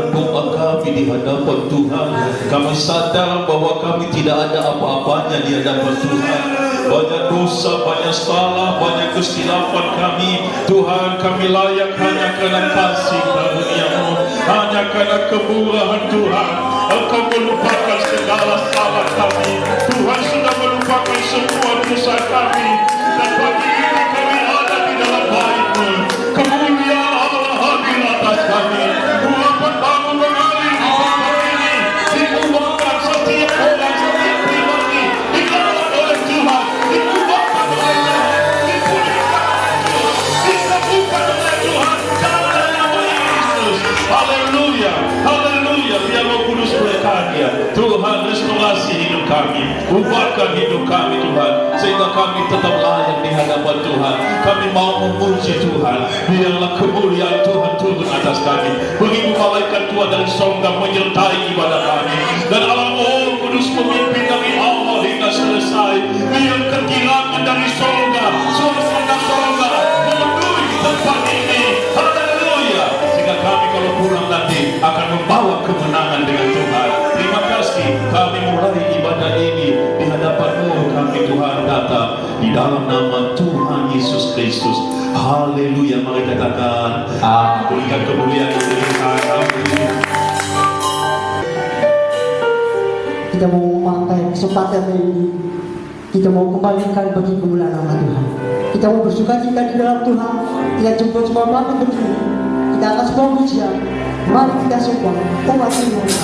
mendengar doa kami di hadapan Tuhan. Kami sadar bahwa kami tidak ada apa-apanya di hadapan Tuhan. Banyak dosa, banyak salah, banyak kesilapan kami. Tuhan, kami layak hanya karena kasih karunia-Mu, hanya karena kemurahan Tuhan. Engkau melupakan segala salah kami. Tuhan sudah melupakan semua dosa kami. Dan pagi ini kami ada di dalam bait-Mu. Kemuliaan Allah hadir atas kami. Urapan baru mengalir di tempat ini. Diubahkan setiap orang, setiap pribadi. Dikelola oleh Tuhan. Diubahkan oleh Tuhan. Dipulihkan oleh Tuhan. Disembuhkan oleh Tuhan. Dalam nama Yesus. Haleluya. Haleluya. Biar Roh Kudus berkarya. Tuhan, restorasi hidup kami. Ubahkan hidup kami Tuhan. Sehingga kami tetap layak di hadapan Tuhan. Kami mau memuji Tuhan. Biarlah kemuliaan Tuhan turun atas kami. Beribu malaikat Tuhan dari sorga menyertai ibadah kami. Dan Allah Roh Kudus memimpin dari awal hingga selesai. Biar kekirangan dari sorga, sorga memenuhi tempat ini. Haleluya. Sehingga kami kalau pulang nanti akan membawa kemenangan dengan Tuhan. Terima kasih. Kami mulai ibadah ini di hadapan-Mu. Kami Tuhan datang di dalam nama Tuhan Yesus Kristus. Haleluya. Mari katakan berikan kemuliaan kepada Tuhan. Haleluya. Kita mau memakai kesempatan ini. Kita mau kembalikan bagi kemuliaan nama Tuhan. Kita mau bersuka cita di dalam Tuhan. Kita jemput semua mati berdiri. Kita akan semua pujian. Mari kita semua umat Tuhan. Kita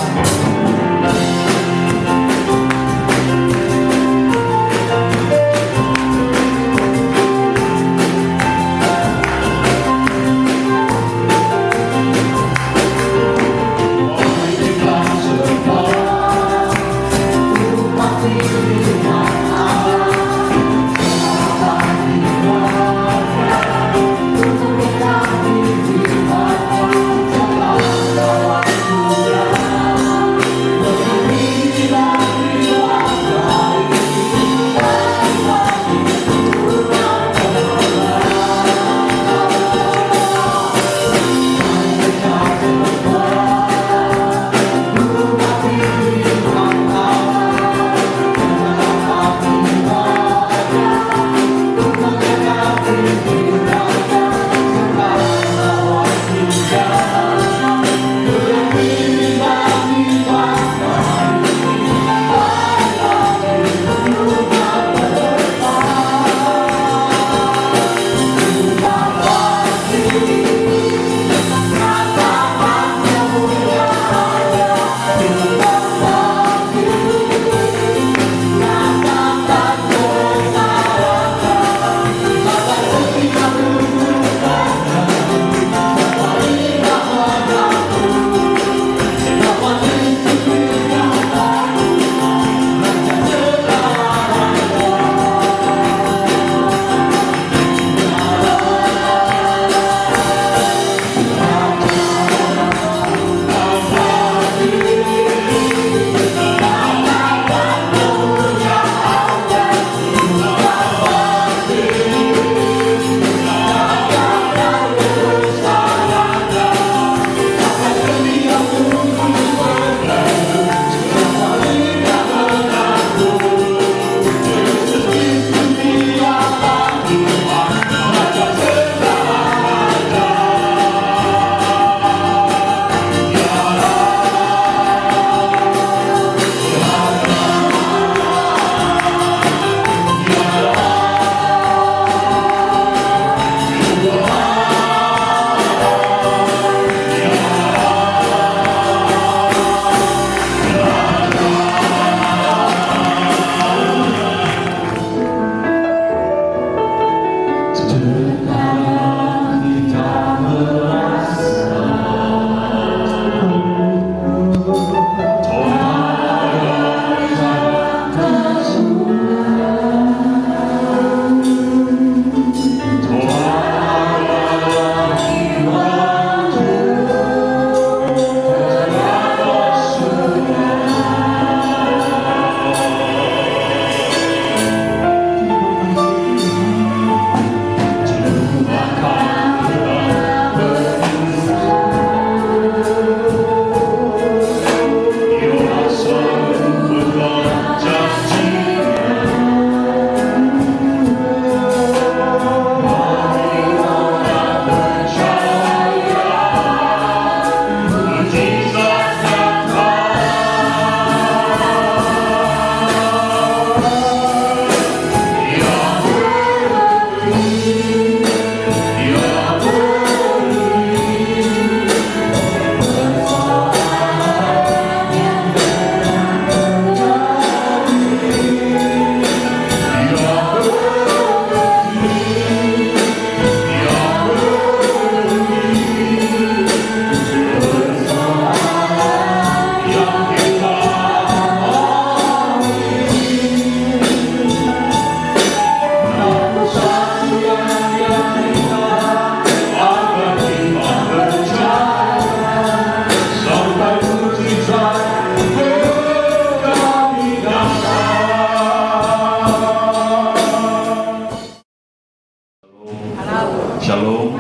Shalom.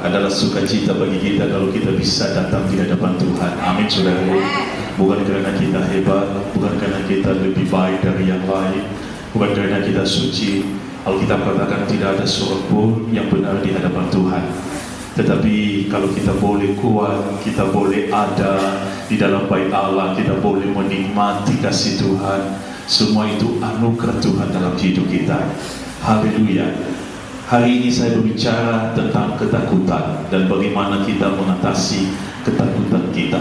Adalah sukacita bagi kita kalau kita bisa datang di hadapan Tuhan. Amin, saudara. Bukan karena kita hebat, bukan karena kita lebih baik dari yang lain, bukan karena kita suci. Alkitab katakan tidak ada seorang pun yang benar di hadapan Tuhan. Tetapi kalau kita boleh kuat, kita boleh ada di dalam bait Allah, kita boleh menikmati kasih Tuhan. Semua itu anugerah Tuhan dalam hidup kita. Haleluya. Hari ini saya berbicara tentang ketakutan dan bagaimana kita mengatasi ketakutan kita.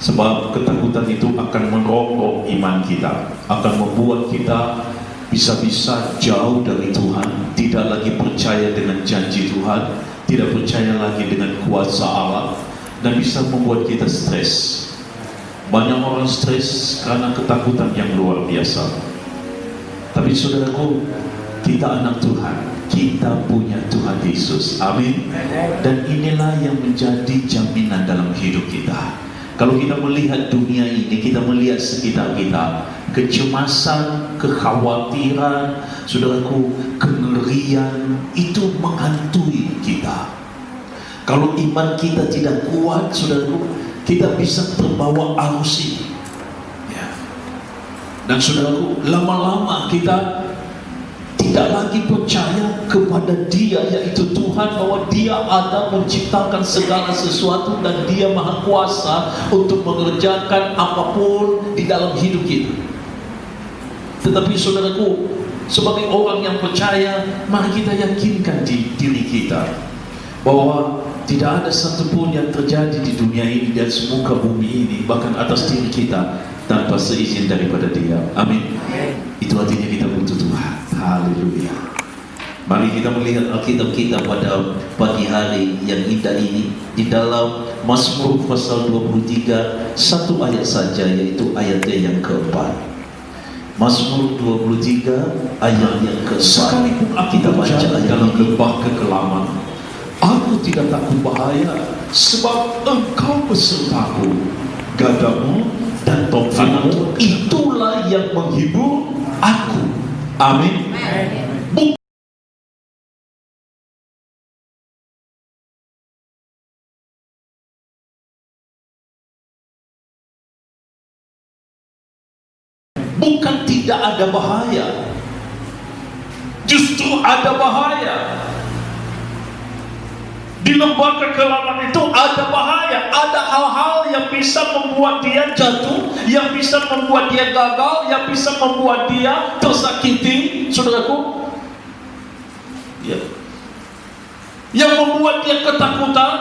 Sebab ketakutan itu akan merongrong iman kita, akan membuat kita bisa-bisa jauh dari Tuhan, tidak lagi percaya dengan janji Tuhan, tidak percaya lagi dengan kuasa Allah, dan bisa membuat kita stres. Banyak orang stres karena ketakutan yang luar biasa. Tapi saudaraku, kita anak Tuhan, kita punya Tuhan Yesus. Amin. Dan inilah yang menjadi jaminan dalam hidup kita. Kalau kita melihat dunia ini, kita melihat sekitar kita, kecemasan, kekhawatiran, saudaraku, kengerian itu menghantui kita. Kalau iman kita tidak kuat, saudaraku, kita bisa terbawa arus ini. Ya. Dan saudaraku, lama-lama kita tidak lagi percaya kepada Dia, yaitu Tuhan, bahwa Dia ada menciptakan segala sesuatu dan Dia maha kuasa untuk mengerjakan apapun di dalam hidup kita. Tetapi saudaraku, sebagai orang yang percaya, mari kita yakinkan di diri kita bahwa tidak ada satupun yang terjadi di dunia ini dan semuka bumi ini, bahkan atas diri kita, tanpa seizin daripada Dia. Amin. Itu artinya kita butuh Tuhan. Haleluya. Mari kita melihat Alkitab kita pada pagi hari yang indah ini di dalam Mazmur pasal 23, satu ayat saja, yaitu ayatnya yang keempat. Mazmur 23 ayat yang keempat. Sekalipun kita baca dalam lembah kekelaman, aku tidak takut bahaya, sebab Engkau besertaku, gadamu dan tongkatmu itulah yang menghibur aku. Amin. Bukan tidak ada bahaya, justru ada bahaya. Di lembah kekelaman itu ada bahaya, ada hal-hal yang bisa membuat dia jatuh, yang bisa membuat dia gagal, yang bisa membuat dia tersakiti, saudaraku. Ya. Yang membuat dia ketakutan,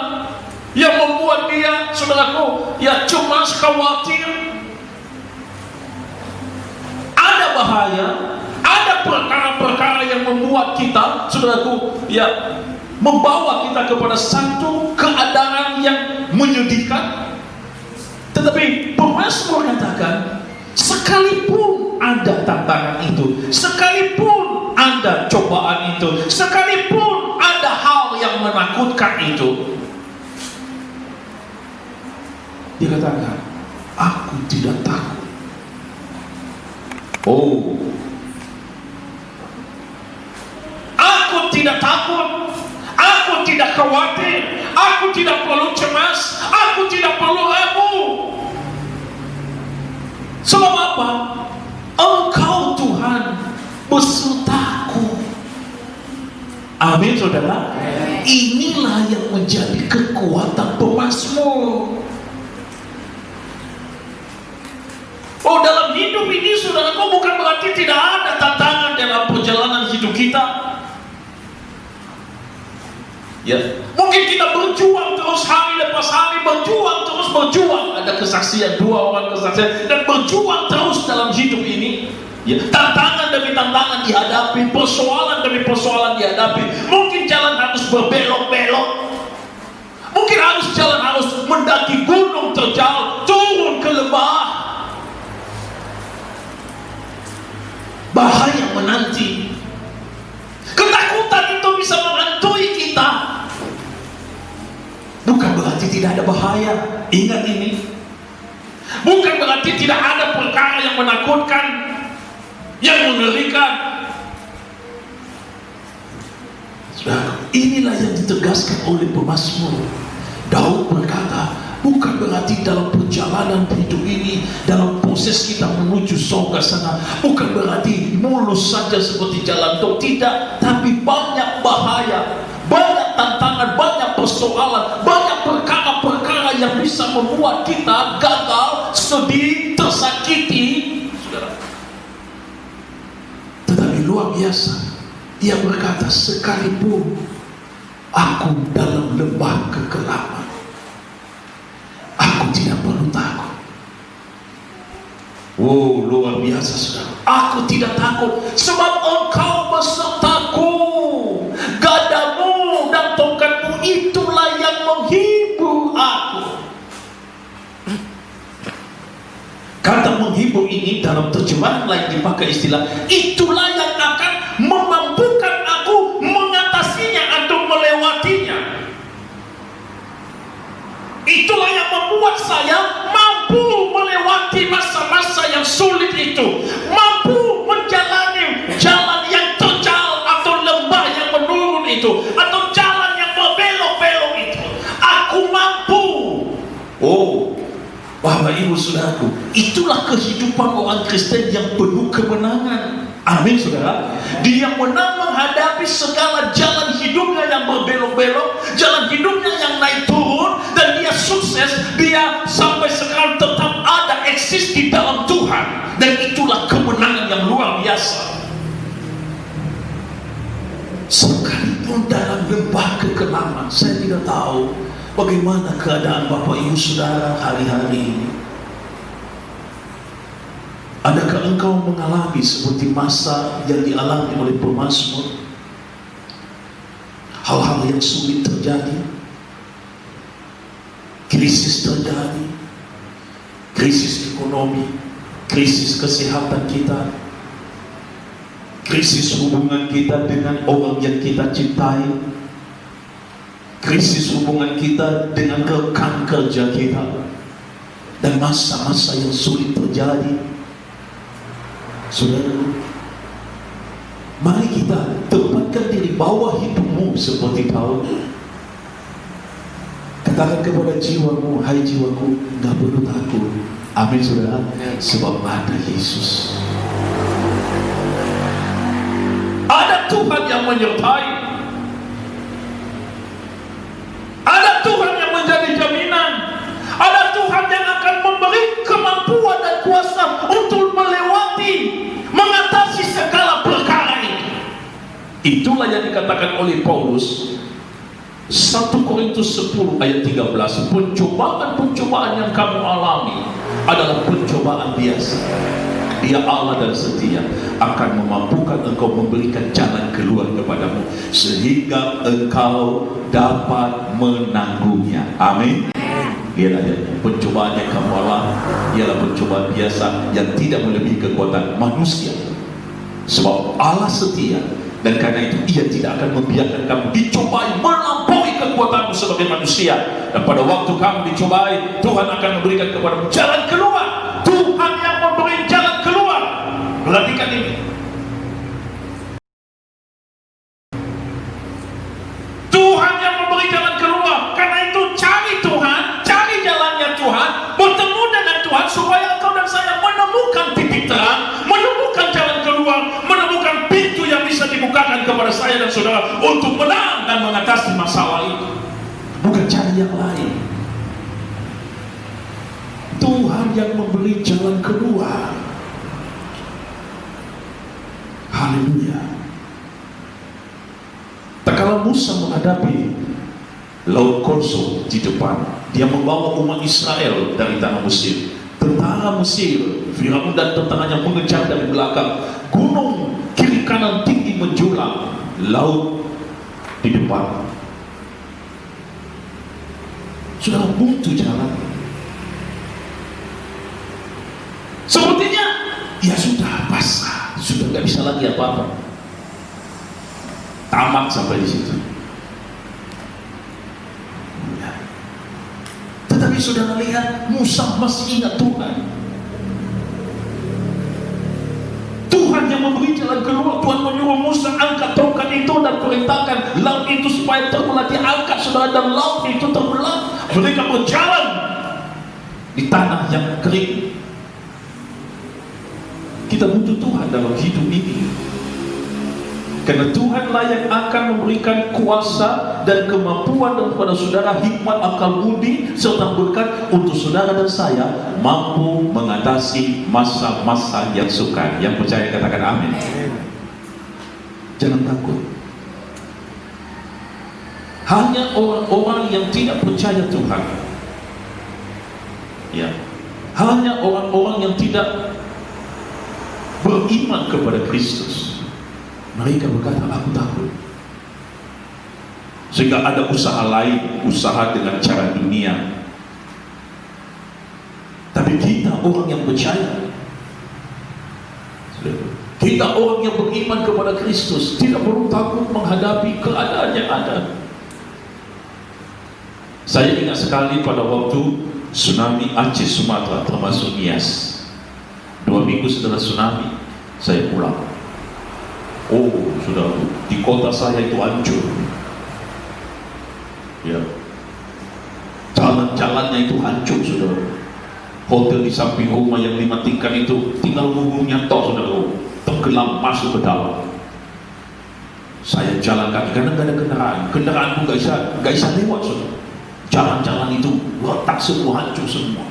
yang membuat dia, saudaraku, ya cemas, khawatir. Ada bahaya, ada perkara-perkara yang membuat kita, saudaraku, ya membawa kita kepada satu keadaan yang menyedihkan. Tetapi pemazmur katakan, sekalipun ada tantangan itu, sekalipun ada cobaan itu, sekalipun ada hal yang menakutkan itu, dia katakan, aku tidak takut. Oh, aku tidak takut. Aku tidak khawatir, aku tidak perlu cemas, aku tidak perlu ragu. Sebab apa? Engkau Tuhan besertaku. Amin, saudara. Inilah yang menjadi kekuatan pemazmur. Oh, dalam hidup ini, saudaraku, bukan berarti tidak ada tantangan dalam perjalanan hidup kita. Ya, mungkin kita berjuang terus hari lepas hari, berjuang. Ada kesaksian, 2 orang kesaksian, dan berjuang terus dalam hidup ini. Ya, tantangan demi tantangan dihadapi, persoalan demi persoalan dihadapi. Mungkin jalan harus berbelok-belok, mungkin jalan harus mendaki gunung terjal, turun ke lembah. Bahaya menanti. Ketakutan itu bisa menghantui kita. Bukan berarti tidak ada bahaya. Ingat ini. Bukan berarti tidak ada perkara yang menakutkan, yang mengerikan. Saudara, inilah yang ditegaskan oleh pemazmur. Daud berkata, bukan berarti dalam perjalanan hidup ini, dalam proses kita menuju surga sana, bukan berarti mulus saja seperti jalan tol, tidak, tapi banyak bahaya, banyak tantangan, banyak persoalan, banyak perkara-perkara yang bisa membuat kita gagal, sedih, tersakiti, saudara. Tetapi luar biasa, dia berkata, sekalipun aku dalam lembah kegelapan, aku tidak perlu takut. Oh, luar biasa, saudara. Aku tidak takut, sebab Engkau besertaku. Gadamu dan tongkatmu itulah yang menghibur aku. Kata menghibur ini dalam terjemahan lain dipakai istilah, itulah yang akan memampukan aku mengatasinya atau melewatinya. Itulah yang membuat saya mampu melewati masa-masa yang sulit itu, mampu menjalani jalan yang terjal atau lembah yang menurun itu, atau jalan yang berbelok-belok itu. Aku mampu. Oh, Bapak Ibu Saudaraku, itulah kehidupan orang Kristen yang penuh kemenangan. Amin, saudara. Dia menang menghadapi segala jalan hidupnya yang berbelok-belok, jalan hidupnya yang naik turun, dan dia sukses. Dia sampai sekarang tetap ada, eksis di dalam Tuhan, dan itulah kemenangan yang luar biasa. Sekalipun dalam lembah kegelapan, saya tidak tahu bagaimana keadaan Bapak Ibu Saudara hari-hari ini. Adakah engkau mengalami seperti masa yang dialami oleh pemazmur? Hal-hal yang sulit terjadi, krisis terjadi, krisis ekonomi, krisis kesehatan kita, krisis hubungan kita dengan orang yang kita cintai, krisis hubungan kita dengan rekan kerja kita, dan masa-masa yang sulit terjadi. Saudara, mari kita tempatkan diri bawah hidupmu seperti Daud. Katakan kepada jiwamu, hai jiwaku, gak perlu takut. Amin, saudara. Sebab ada Yesus, ada Tuhan yang menyertai, ada Tuhan yang menjadi jaminan, ada Tuhan yang akan memberi kemampuan dan kuasa untuk melewati, mengatasi segala perkara itu. Itulah yang dikatakan oleh Paulus 1 Korintus 10 ayat 13, pencobaan-pencobaan yang kamu alami adalah pencobaan biasa. Dia Allah dan setia, akan memampukan engkau, memberikan jalan keluar kepadamu sehingga engkau dapat menanggungnya. Amin. Lihat aja, pencobaan yang kamu alami ialah pencobaan biasa yang tidak melebihi kekuatan manusia. Sebab Allah setia, dan karena itu Ia tidak akan membiarkan kamu dicobai melampaui kekuatanmu sebagai manusia. Dan pada waktu kamu dicobai, Tuhan akan memberikan kepadamu jalan keluar. Tuhan yang memberi jalan keluar. Perhatikan ini. Tuhan yang memberi jalan keluar. Karena itu cari Tuhan, cari jalannya Tuhan, bertemu dengan Tuhan, supaya engkau dan saya menemukan titik terang, menemukan jalan keluar, menemukan pintu yang bisa dibukakan kepada saya dan saudara untuk menang dan mengatasi masalah itu. Bukan cari yang lain. Tuhan yang memberi jalan keluar. Haleluya. Tak kala Musa menghadapi laut kosong di depan, dia membawa umat Israel dari tanah Mesir. Tentara Mesir, Firaun dan tentaranya mengejar dari belakang. Gunung kiri kanan tinggi menjulang, laut di depan. Sudah buntu jalan. Sepertinya ya sudah pasrah, sudah nggak bisa lagi apa-apa. Tamat sampai di situ. Ya. Tetapi saudara lihat, Musa masih ingat Tuhan. Tuhan yang memberi jalan keluar. Tuhan menyuruh Musa angkat tongkat itu dan Tuhan perintahkan laut itu supaya terbelah, diangkat saudara, dan laut itu terbelah. Mereka berjalan di tanah yang kering. Kita butuh Tuhan dalam hidup ini, karena Tuhanlah yang akan memberikan kuasa dan kemampuan kepada saudara, hikmat, akal budi, serta berkat untuk saudara dan saya mampu mengatasi masa-masa yang sukar. Yang percaya katakan amin. Jangan takut. Hanya orang-orang yang tidak percaya Tuhan, ya, hanya orang-orang yang tidak beriman kepada Kristus, mereka berkata aku takut. Sehingga ada usaha lain, usaha dengan cara dunia. Tapi kita orang yang percaya, kita orang yang beriman kepada Kristus, tidak perlu takut menghadapi keadaan yang ada. Saya ingat sekali pada waktu tsunami Aceh Sumatera, termasuk Nias. 2 minggu setelah tsunami saya pulang. Oh, sudah di kota saya itu hancur. Ya, jalan-jalannya itu hancur, saudara. Hotel di samping rumah yang 5 tingkat itu tinggal gugurnya tok, saudara, tenggelam masuk ke dalam. Saya jalan kaki karena nggak ada kendaraan pun nggak bisa lewat, saudara. Jalan-jalan itu retak semua, hancur semua.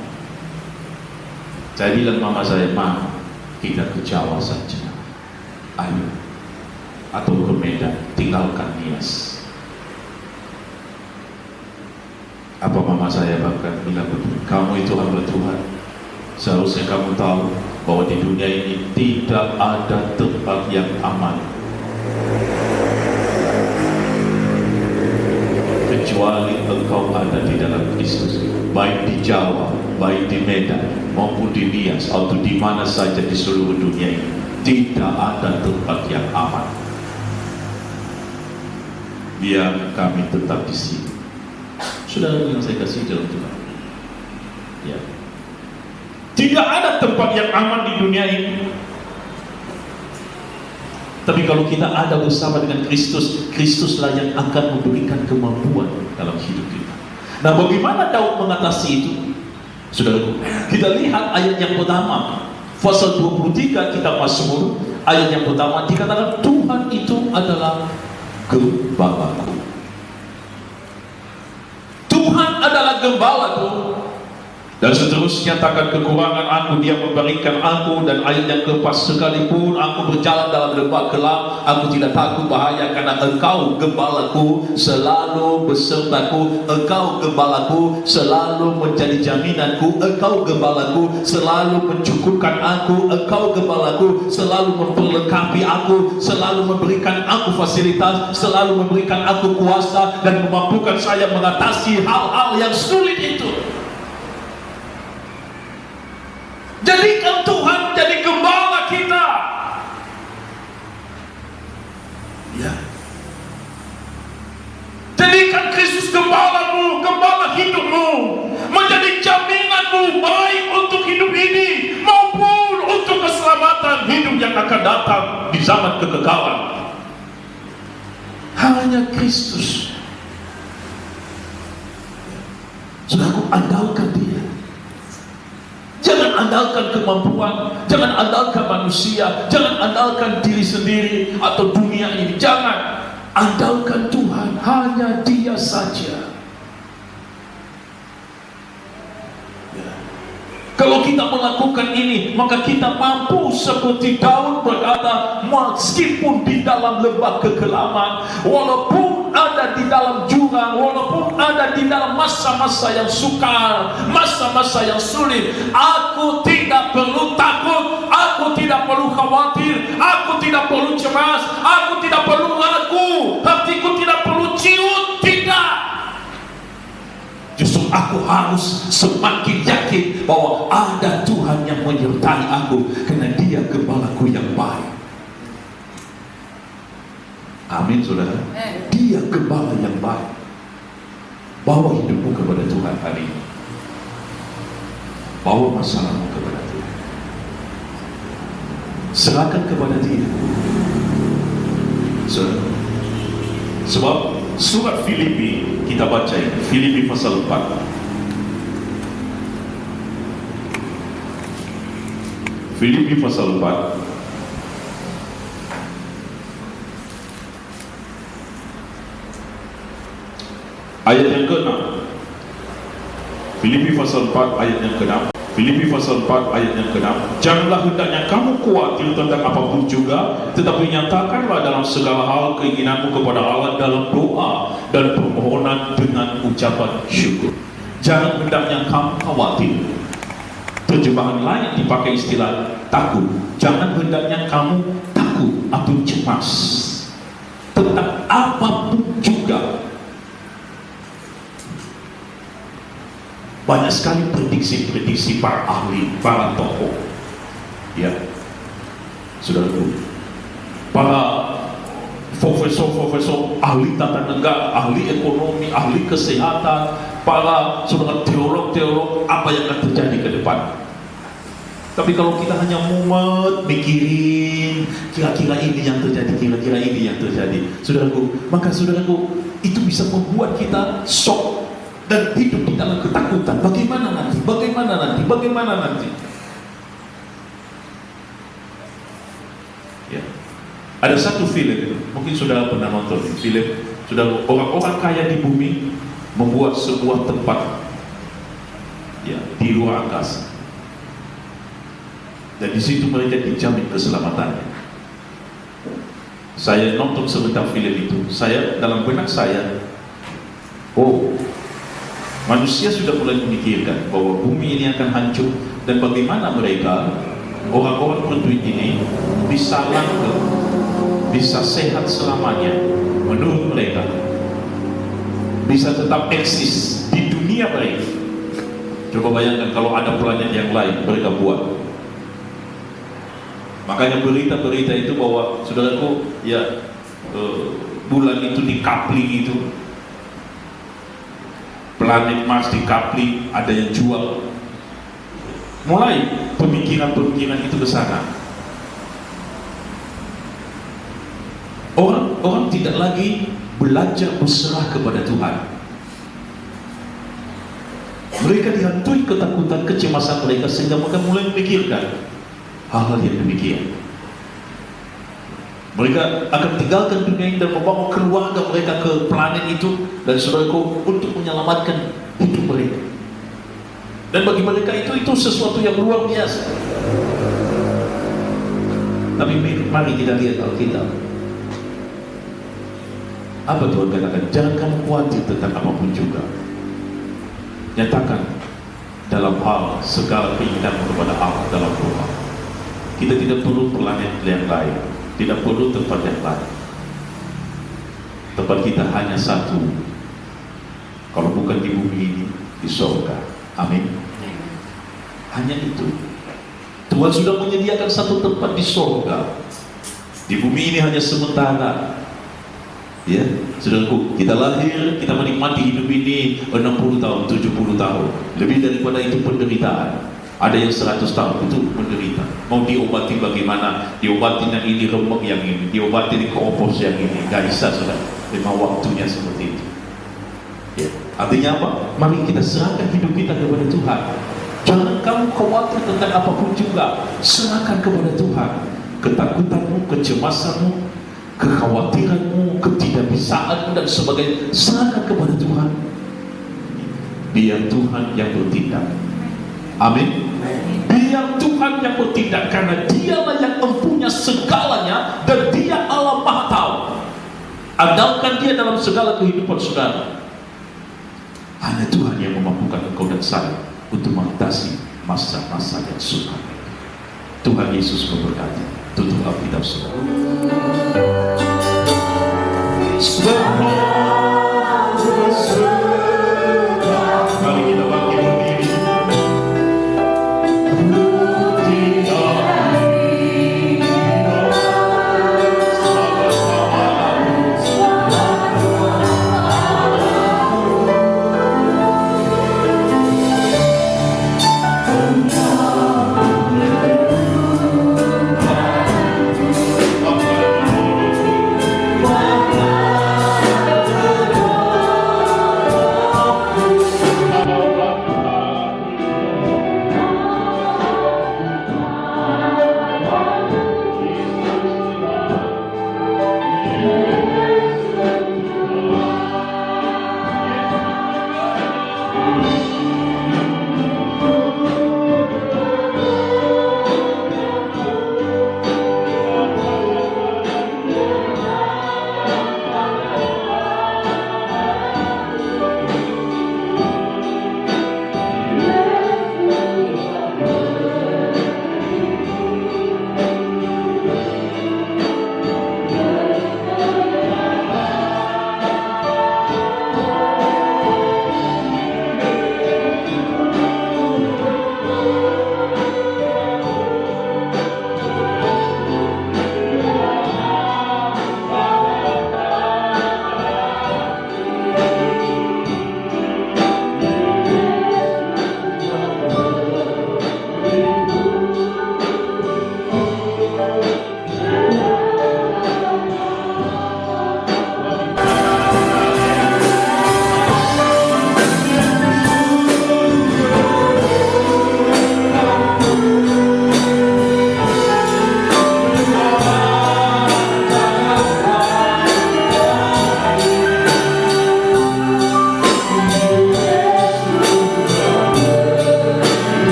Saya bilang mama saya, "Ma, kita ke Jawa saja, ayo, atau ke Medan, tinggalkan Nias." Apa mama saya bahkan bilang betul, "Kamu itu hamba Tuhan, seharusnya kamu tahu bahwa di dunia ini tidak ada tempat yang aman kecuali engkau ada di dalam Kristus." Baik di Jawa, baik di Medan, maupun di Nias, atau di mana saja di seluruh dunia ini, tidak ada tempat yang aman. Biar kami tetap di sini. Saudara yang saya kasih dalam Tuhan, ya, tidak ada tempat yang aman di dunia ini. Tapi kalau kita ada bersama dengan Kristus, Kristuslah yang akan memberikan kemampuan dalam hidup kita. Nah, bagaimana Daud mengatasi itu? Saudaraku, kita lihat ayat yang pertama, pasal 23 kitab Mazmur, ayat yang pertama dikatakan Tuhan itu adalah gembalaku. Tuhan adalah gembalaku. Dan seterusnya, takkan kekurangan aku dia memberikan aku. Dan ayat yang keempat, sekalipun aku berjalan dalam lembah gelap, aku tidak takut bahaya, karena engkau gembalaku selalu besertaku. Engkau gembalaku selalu menjadi jaminanku. Engkau gembalaku selalu mencukupkan aku. Engkau gembalaku selalu memperlengkapi aku, selalu memberikan aku fasilitas, selalu memberikan aku kuasa, dan memampukan saya mengatasi hal-hal yang sulit itu. Jadikan Tuhan jadi gembala kita, ya. Jadikan Kristus gembalamu, gembala hidupmu, menjadi jaminanmu, baik untuk hidup ini maupun untuk keselamatan hidup yang akan datang di zaman kekekalan. Hanya Kristus. Saudaraku, andalkan Dia. Jangan andalkan kemampuan, jangan andalkan manusia, jangan andalkan diri sendiri atau dunia ini. Jangan, andalkan Tuhan, hanya Dia saja. Ya. Kalau kita melakukan ini, maka kita mampu seperti Daud berkata, meskipun di dalam lembah kegelapan, walaupun ada di dalam jurang, walaupun ada di dalam masa-masa yang sukar, masa-masa yang sulit, aku tidak perlu takut, aku tidak perlu khawatir, aku tidak perlu cemas, aku tidak perlu ragu, hatiku tidak perlu ciut, tidak. Justru aku harus semakin yakin bahwa ada Tuhan yang menyertai aku, karena Dia gembalaku yang baik. Amin, saudara. Dia gembala yang baik. Bawa hidupmu kepada Tuhan hari ini. Bawa masalahmu kepada Tuhan. Serahkan kepada Dia. Saudara, Sebab surat Filipi kita baca ini, Filipi pasal 4. Filipi pasal 4 ayat yang ke-6. Filipi pasal 4 ayat yang ke-6. Filipi pasal 4 ayat yang ke-6. Janganlah hendaknya kamu khawatir tentang apapun juga, tetapi nyatakanlah dalam segala hal keinginanmu kepada Allah dalam doa dan permohonan dengan ucapan syukur. Jangan hendaknya kamu khawatir. Terjemahan lain dipakai istilah takut. Jangan hendaknya kamu takut atau cemas tentang apapun juga. Banyak sekali prediksi-prediksi para ahli, para tokoh, ya, saudaraku, para profesor-profesor, ahli tata negara, ahli ekonomi, ahli kesehatan, para saudara teolog-teolog, apa yang akan terjadi ke depan. Tapi kalau kita hanya mumet mikirin kira-kira ini yang terjadi, kira-kira ini yang terjadi, saudaraku, maka saudaraku, itu bisa membuat kita shock dan hidup di dalam ketakutan. Bagaimana nanti? Bagaimana nanti? Bagaimana nanti? Ya. Ada satu film, mungkin saudara pernah nonton film, saudara, orang-orang kaya di bumi membuat sebuah tempat, ya, di luar angkasa, dan di situ mereka dijamin keselamatannya. Saya nonton sebentar film itu, saya dalam benak saya, oh, manusia sudah mulai memikirkan bahwa bumi ini akan hancur, dan bagaimana mereka, orang-orang berduit ini, bisa langgeng, bisa sehat selamanya. Menurut mereka, bisa tetap eksis di dunia mereka. Coba bayangkan kalau ada planet yang lain mereka buat. Makanya berita-berita itu bahwa, saudaraku, ya, bulan itu di-coupling itu, planet Mars di-coupling, ada yang jual. Mulai pemikiran-pemikiran itu ke sana. Orang tidak lagi belajar berserah kepada Tuhan. Mereka dihantui ketakutan, kecemasan mereka, sehingga mereka mulai memikirkan hal-hal yang demikian. Mereka akan tinggalkan dunia ini dan membawa keluarga mereka ke planet itu, dan saudaraku, untuk menyelamatkan hidup mereka. Dan bagi mereka itu sesuatu yang luar biasa. Tapi mari kita lihat Alkitab. Apa Tuhan katakan? Jangan kamu khawatir tentang apapun juga. Nyatakan dalam hal segala keinginanmu kepada Allah dalam doa. Kita tidak perlu planet yang lain, tidak perlu tempat yang lain. Tempat kita hanya satu. Kalau bukan di bumi ini, di surga. Amin. Hanya itu. Tuhan sudah menyediakan satu tempat di surga. Di bumi ini hanya sementara. Ya, saudaraku, kita lahir, kita menikmati hidup ini 60 tahun, 70 tahun. Lebih daripada itu penderitaan. Ada yang 100 tahun itu menderita. Mau diobati bagaimana? Diobati yang ini, remuk yang ini, diobati di keopos yang ini. Gak bisa, saudara. Memang waktunya seperti itu. Ya. Artinya apa? Mari kita serahkan hidup kita kepada Tuhan. Jangan kamu khawatir tentang apapun juga. Serahkan kepada Tuhan. Ketakutanmu, kecemasanmu, kekhawatiranmu, ketidakbisaanmu dan sebagainya, serahkan kepada Tuhan. Biar Tuhan yang bertindak. Amin. Biar Tuhan yang bertindak, karena Dialah yang mempunyai segalanya dan Dia Allah Maha Tahu. Andalkan Dia dalam segala kehidupan saudara. Hanya Tuhan yang memampukan engkau dan saya untuk mengatasi masa-masa yang sukar. Tuhan Yesus memberkati. Tutup Alkitab saudara. Mari kita bangkit berdiri.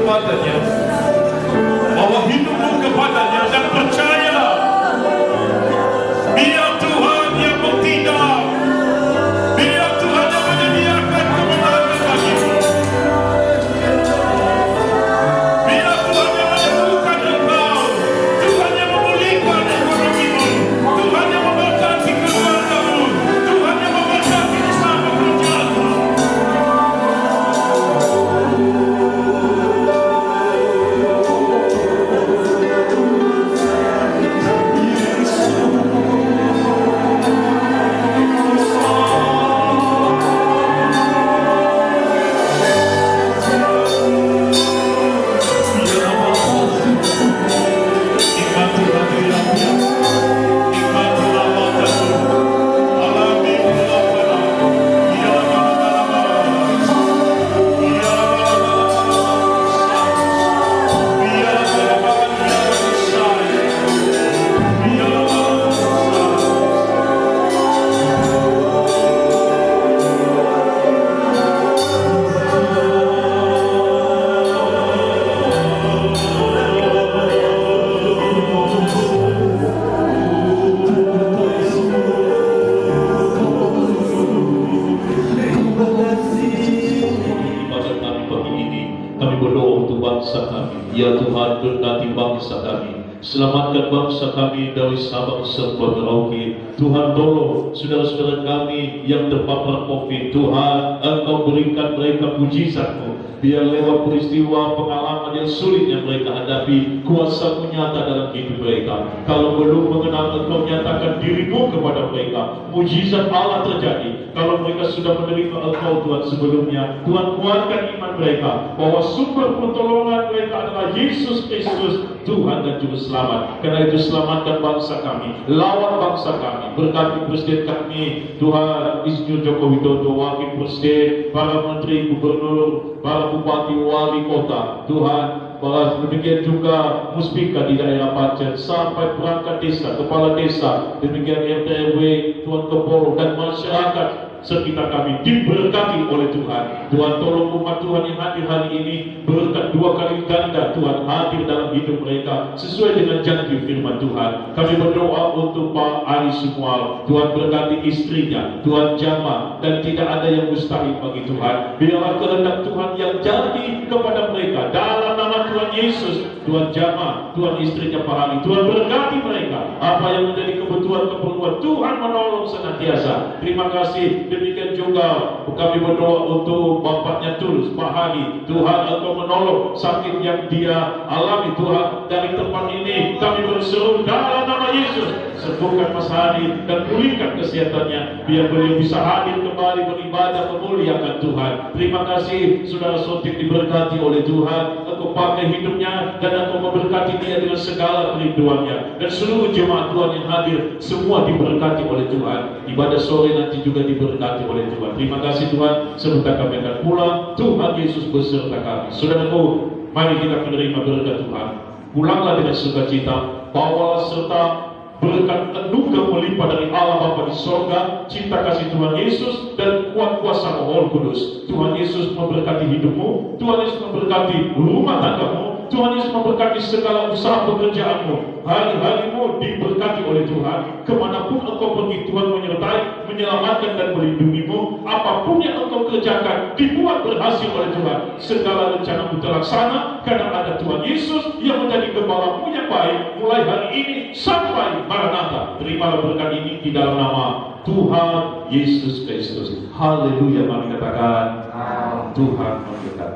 kepadanya, bawa hidupmu kepadanya dan percaya. Biar Tuhan yang bertindak, biar Tuhan yang menyediakan kemenangan bagimu, biar Tuhan yang menyembuhkan engkau, Tuhan yang memulihkan ekonomimu, Tuhan yang memberkati keluargamu, Tuhan yang memberkati usaha pekerjaanmu. Ya Tuhan, berkati bangsa kami, selamatkan bangsa kami dari Sabang sampai Merauke. Tuhan, tolong saudara-saudara kami yang terpapar COVID. Tuhan, Engkau berikan mereka mujizat-Mu. Biar lewat peristiwa pengalaman yang sulit yang mereka hadapi, kuasa-Mu nyata dalam hidup mereka. Kalau belum mengenal Engkau, nyatakan diri-Mu kepada mereka. Mujizat Allah terjadi. Kalau mereka sudah menerima Engkau Tuhan sebelumnya, Tuhan kuatkan iman mereka bahwa sumber pertolongan mereka adalah Yesus Kristus, Tuhan dan Juru Selamat. Karena itu selamatkan bangsa kami, lawan bangsa kami, berkati presiden kami, Tuhan Insinyur Joko Widodo, wakil presiden, para menteri, gubernur, para bupati, wali kota, Tuhan. Demikian juga muspika di daerah Pacet sampai perangkat desa, kepala desa, demikian RT RW, Tuhan Kepolo dan masyarakat sekitar kami diberkati oleh Tuhan. Tuhan, tolong umat Tuhan yang hadir hari ini, berkat 2 kali ganda Tuhan hadir dalam hidup mereka sesuai dengan janji firman Tuhan. Kami berdoa untuk Pak Ali Sumual, Tuhan berkati istrinya, Tuhan jamah, dan tidak ada yang mustahil bagi Tuhan. Biarlah kehendak Tuhan yang jadi kepada mereka dalam nama Tuhan Yesus. Tuhan jamah, Tuhan istrinya Pak Ali, Tuhan berkati mereka. Apa yang menjadi kebutuhan Tuhan menolong senantiasa. Terima kasih. Demikian juga kami berdoa untuk bapaknya Tulus, Pak Hadi. Tuhan, Engkau menolong sakit yang dia alami Tuhan. Dari tempat ini kami berseru dalam nama Yesus, sembuhkan Mas Hadi dan pulihkan kesehatannya, biar beliau bisa hadir kembali beribadah memuliakan Tuhan. Terima kasih saudara Sotik diberkati oleh Tuhan. Engkau pakai hidupnya dan Engkau memberkati dia dengan segala kerinduannya, dan seluruh jemaat Tuhan yang hadir semua diberkati oleh Tuhan. Ibadah sore nanti juga diberkati oleh Tuhan. Terima kasih Tuhan. Sebentar kami akan pulang. Tuhan Yesus beserta kami. Saudaraku, mari kita menerima berkat Tuhan. Pulanglah dengan sukacita, bawalah serta berkat anugerah melimpah dari Allah Bapa di sorga, cinta kasih Tuhan Yesus dan kuat kuasa Roh Kudus. Tuhan Yesus memberkati hidupmu, Tuhan Yesus memberkati rumah tanggamu, Tuhan Yesus memberkati segala usaha pekerjaanmu. Hari-harimu diberkati oleh Tuhan. Kemanapun engkau pergi, Tuhan menyertai, menyelamatkan dan melindungimu. Apapun yang engkau kerjakan dibuat berhasil oleh Tuhan. Segala rencanamu terlaksana karena ada Tuhan Yesus yang menjadi gembalamu yang baik mulai hari ini sampai Maranatha. Terimalah berkat ini di dalam nama Tuhan Yesus Kristus. Haleluya. Mari katakan Tuhan memberkati.